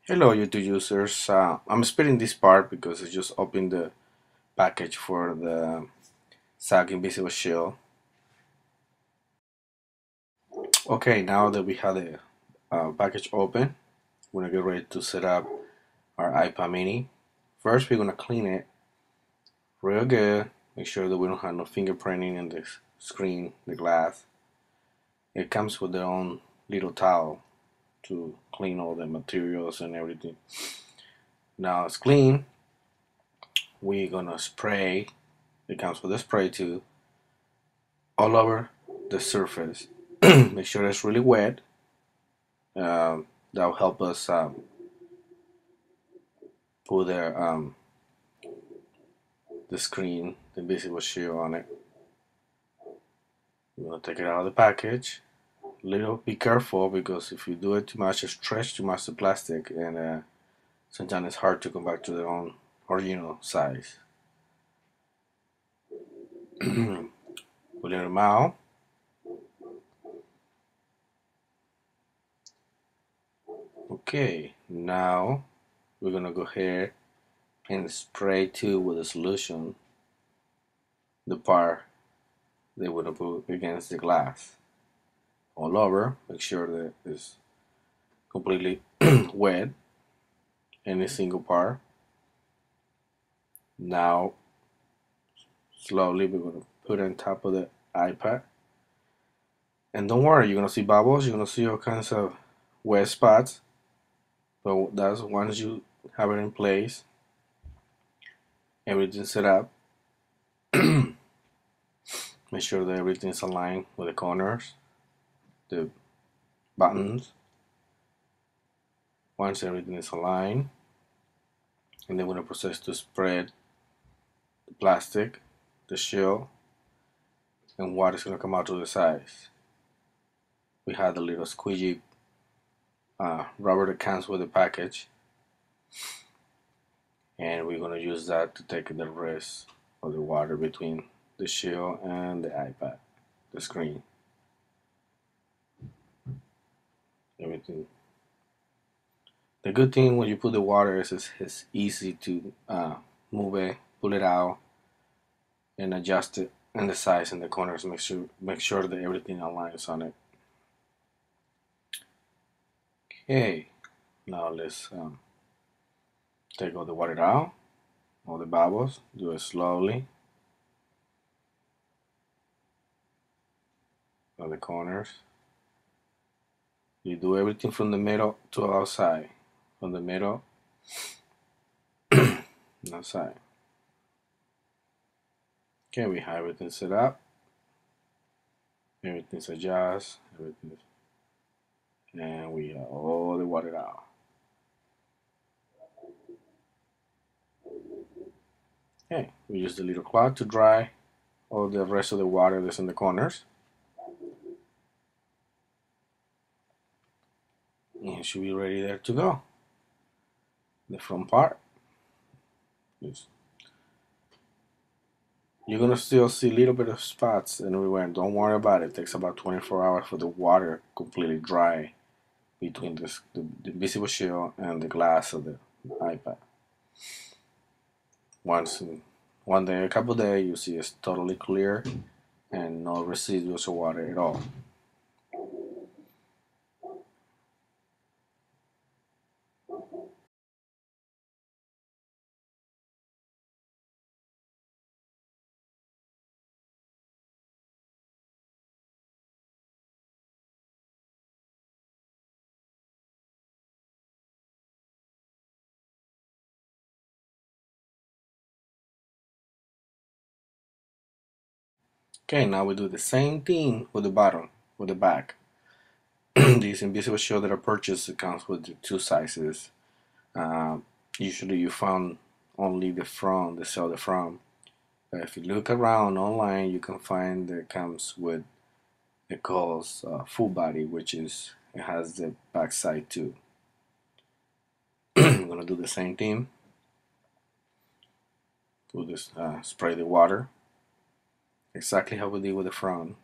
Hello YouTube users, I'm splitting this part because I just opened the package for the Zagg Invisible Shield. Okay, now that we have the package open, we're gonna get ready to set up our iPad mini. First, we're gonna clean it real good, make sure that we don't have no fingerprinting in the screen, the glass. It comes with their own little towel to clean all the materials and everything. Now it's clean, we're gonna spray. It comes with a spray too all over the surface. Make sure it's really wet. That'll help us put the screen, the invisible shield on it. We're gonna take it out of the package. Be careful because if you do it too much, stretch too much the plastic, and sometimes it's hard to come back to their own original size. Put it in the mouth. Okay, now we're gonna go ahead and spray too with a solution the part they would have put against the glass all over. Make sure that it's completely wet in a single part. Now slowly we're going to put it on top of the iPad, and don't worry, you're going to see bubbles, you're going to see all kinds of wet spots, but that's once you have it in place, everything's set up. Make sure that everything's aligned with the corners, the buttons. Once everything is aligned, and then we're going to process to spread the plastic, the shell, and water's going to come out to the sides. We have the little squeegee rubber that comes with the package, and we're going to use that to take the rest of the water between the shell and the iPad, the screen, everything. The good thing when you put the water is it's easy to move it, pull it out, and adjust it and the size and the corners. Make sure that everything aligns on it. Okay, now let's take all the water out, all the bubbles. Do it slowly on the corners. You do everything from the middle to outside, from the middle outside. Okay, we have everything set up, everything's adjusted, and we have all the water out. Okay, we use the little cloth to dry all the rest of the water that's in the corners. And it should be ready there to go. The front part. You're gonna still see a little bit of spots everywhere. Don't worry about it. It takes about 24 hours for the water completely dry between the visible shield and the glass of the iPad. Once in one day, a couple days, you see it's totally clear and no residuals of water at all. Okay, now we do the same thing with the bottom, with the back. These invisible shield that I purchased, it comes with the two sizes. Uh, Usually you found only the front, the sell the front. But if you look around online, you can find that it comes with, it calls full body, which is, it has the back side too. I'm gonna do the same thing. Put this, spray the water, exactly how we did with the front.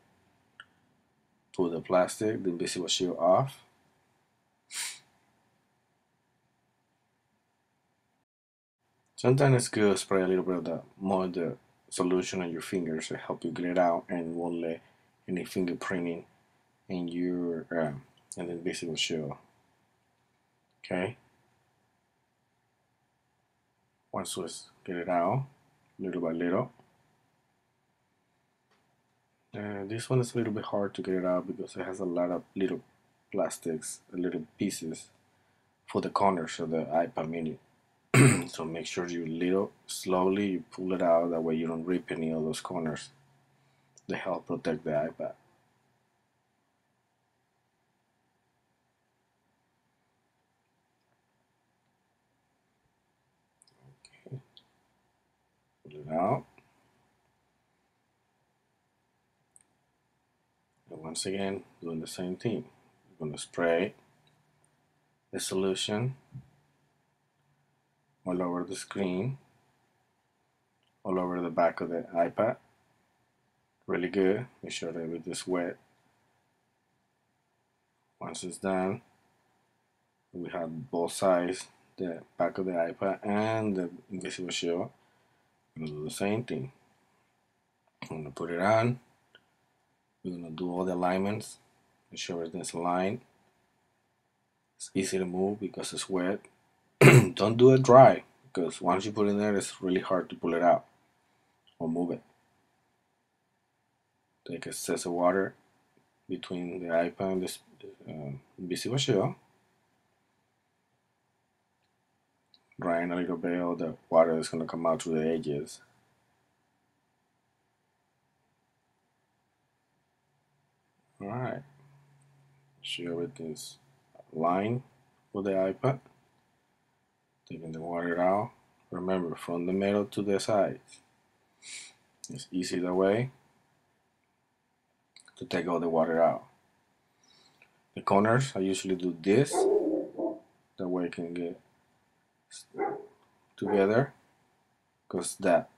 Pull the plastic, the invisible shield off. Sometimes it's good to spray a little bit of the solution on your fingers to help you get it out and won't let any fingerprinting in your in the invisible shield. Okay. Once we get it out, little by little. This one is a little bit hard to get it out because it has a lot of little plastics, little pieces for the corners of the iPad mini. So make sure you little slowly you pull it out, that way you don't rip any of those corners. They help protect the iPad. Okay. Pull it out. And once again, doing the same thing. You're going to spray the solution all over the screen, all over the back of the iPad. Really good. Make sure that it is wet. Once it's done, we have both sides, the back of the iPad and the invisible shield. I'm gonna do the same thing. I'm gonna put it on. We're gonna do all the alignments. Make sure everything's aligned. It's easy to move because it's wet. Don't do it dry, because once you put it in there, it's really hard to pull it out or move it. Take excess of water between the iPad and this invisible shield. Drying a little bit of the water is gonna come out through the edges. Alright. Sure everything's aligned with the iPad. Taking the water out. Remember, from the middle to the sides. It's easy that way to take all the water out. The corners, I usually do this. That way it can get together. Because that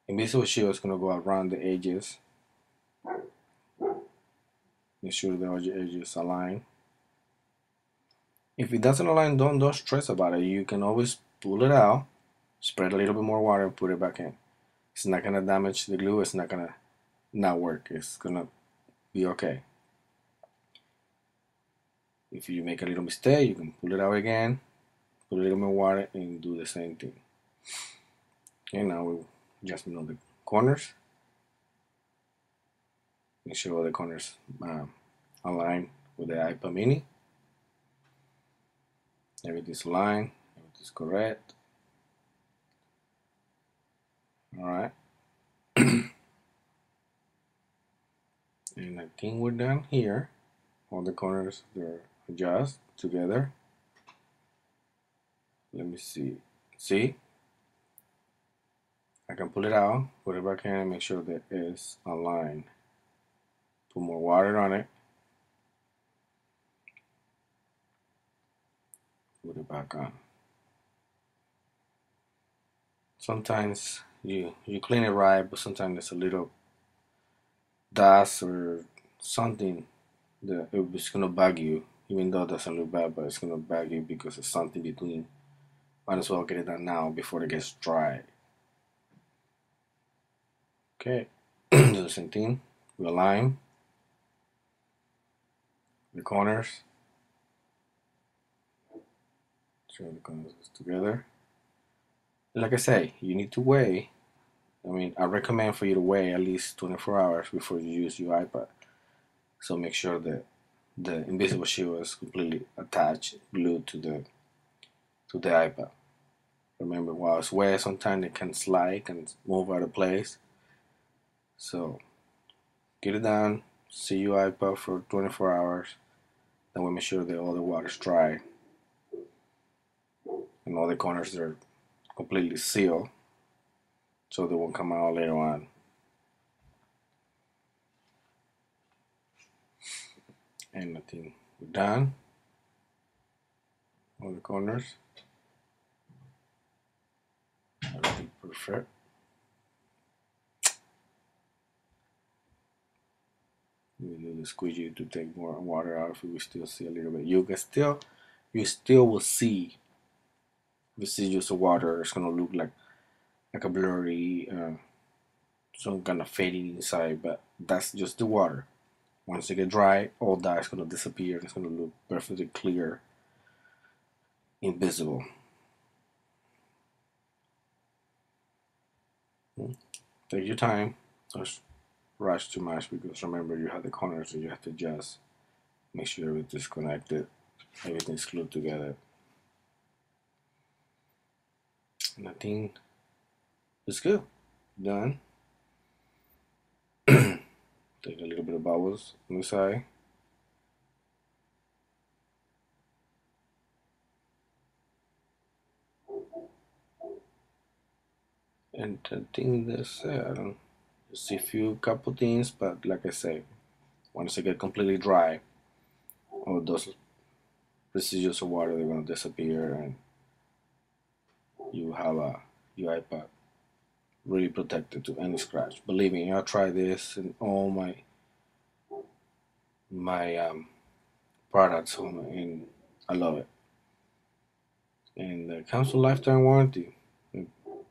invisible shield is going to go around the edges. Make sure the edges align. If it doesn't align, don't stress about it. You can always pull it out, spread a little bit more water, and put it back in. It's not gonna damage the glue. It's not gonna not work. It's gonna be okay. If you make a little mistake, you can pull it out again, put a little more water, and do the same thing. Okay, now we'll just on the corners. Make sure all the corners align with the iPad mini. Everything's aligned, everything's correct. Alright. And I think we're done here. All the corners, they're adjust together. Let me see. See? I can pull it out, put it back in, and make sure that it's aligned. Put more water on it. Put it back on. Sometimes you clean it right, but sometimes there's a little dust or something that it's gonna bug you. Even though it doesn't look bad, but it's gonna bug you because it's something between. Might as well get it done now before it gets dry. Okay, do the same thing. We align the corners. Show the corners together. Like I say, you need to weigh. I mean, I recommend for you to weigh at least 24 hours before you use your iPad. So make sure that the invisible shield is completely attached, glued to the iPad. Remember, while it's wet, sometimes it can slide and move out of place. So get it done. See your iPad for 24 hours. Then we make sure that all the water's dry and all the corners are completely sealed, so they won't come out later on. And I think we're done. All the corners. Everything perfect. We do the squeegee to take more water out if we still see a little bit. You still will see residuals of water. It's gonna look like a blurry, some kind of fading inside, but that's just the water. Once they get dry, all that is gonna disappear. It's gonna look perfectly clear, invisible. Take your time. Don't rush too much because remember you have the corners that you have to adjust. Make sure everything's connected, everything's glued together. And I think it's good. Done. Take a little bit of bubbles on the side. And I think that's it. I don't see a few couple things, but like I say, once they get completely dry, all those residuals of water they're gonna disappear, and you have your iPad really protected to any scratch. Believe me, I tried this in all my products home, and I love it. And it comes with lifetime warranty.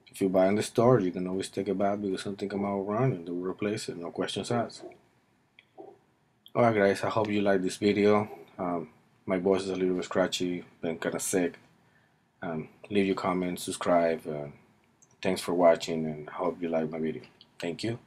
If you buy in the store, you can always take it back because something come out wrong and they'll replace it, no questions asked. Alright guys, I hope you like this video. My voice is a little bit scratchy, been kinda sick. Leave your comments, subscribe. Thanks for watching and I hope you like my video. Thank you.